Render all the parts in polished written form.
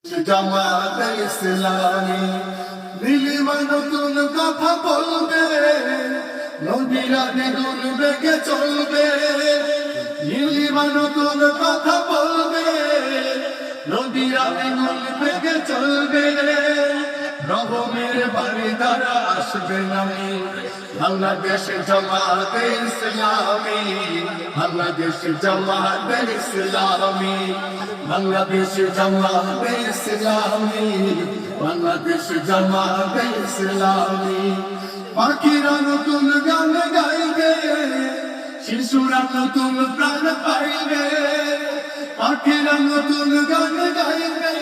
জামাতে ইসলামী নীলিমা নতুন কথা বলবে, নবীরা দ্বিগুণ বেগে চলবে। নীলিমা নতুন কথা বলবে, নবীরা দ্বিগুণ বেগে চলবে। রহমের বাড়ি দ্বারা আসবে নামি বাংলাদেশ জামাতে ইসলামী, বাংলাদেশ জামাতে ইসলামী, বাংলাদেশ জামাতে ইসলামী, বাংলাদেশ জামাতে ইসলামী। পাখিরা নতুন গান গাইবে, শিশুরা নতুন প্রাণ পাইবে। পাখিরা নতুন গান গাইবে,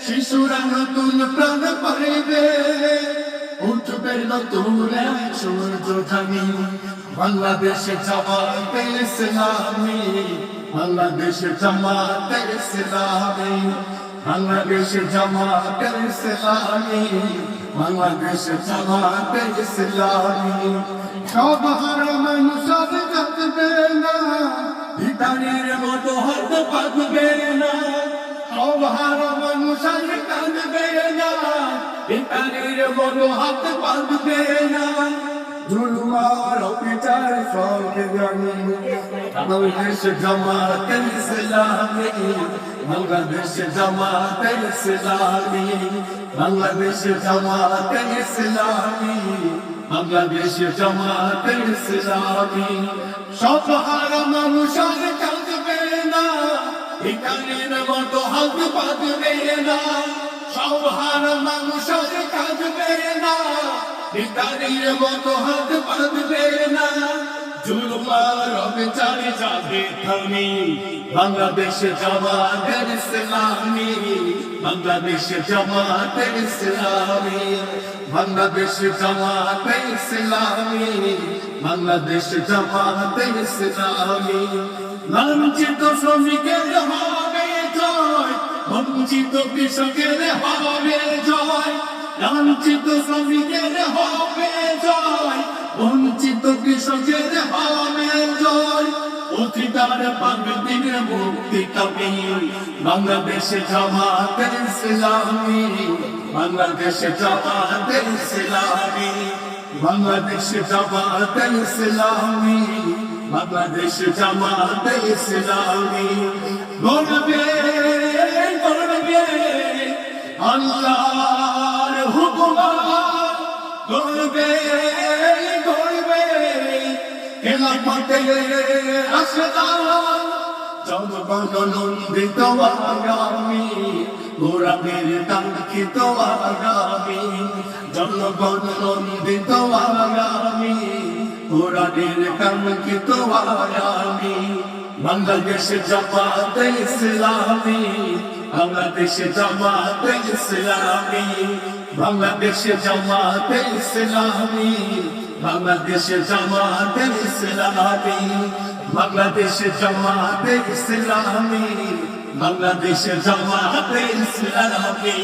শিশুরা নতুন প্রাণ পাইবে। উঠবে নতুন সূর্য ধানি বাংলাদেশ জামাতে ইসলামী, বাংলাদেশ জামাতে ইসলামী, বাংলাদেশ জামাতে ইসলামী, বাংলাদেশ জামাতে ইসলামী। সব হারামান সব কাঁদবে না, ভিখারির মতো হাত পাতবে না। সব হারামান সব কাঁদবে না, ভিখারির মতো হাত পাতবে না। জুলুমার অবিচার সব জানি বাংলাদেশ জামাতে ইসলামী, বাংলাদেশ জামাতে ইসলামী, বাংলাদেশ জামাতে ইসলামী, বাংলাদেশ জামাতে ইসলামী। সব হারা মানুষ আর কাঁদবে না, ভিখারির মতো হাত পাতবে না। সব হারা মানুষ আর কাঁদবে না, ভিখারির মতো হাত পাতবে না। জুলুমার অবিচার যাবে থামি বাংলাদেশ জামাতে ইসলামী, বাংলাদেশ জামাতে ইসলামী, বাংলাদেশ জামাতে ইসলামী, বাংলাদেশ জামাতে ইসলামী। লাঞ্ছিত শ্রমিকের হবে জয়, বঞ্চিত কৃষকের হবে জয়। লাঞ্ছিত শ্রমিকের হবে জয়, বঞ্চিত কৃষকের হবে জয়। অধিকার পাবে দিনের মুক্তি কামী বাংলাদেশ জামাতে ইসলামী, বাংলাদেশ জামাতে ইসলামী, বাংলাদেশ জামাতে ইসলামী, বাংলাদেশ জামাতে ইসলামী। গর্বে গর্বে আল্লাহর হুকুম, গর্বে গর্বে খেলাফতে আসলাম। জনগণ নন্দিত আগামী কোরআনের কাঙ্ক্ষিত আগামী, জনগণ নন্দিত আগামী কোরআনের কাঙ্ক্ষিত আগামী। বাংলাদেশ জামাতে ইসলামী, বাংলাদেশ জামাতে ইসলামী, বাংলাদেশ জামাতে ইসলামী, বাংলাদেশ জামাতে ইসলামী, বাংলাদেশ জামাতে ইসলামী, বাংলাদেশ জামাতে ইসলামী।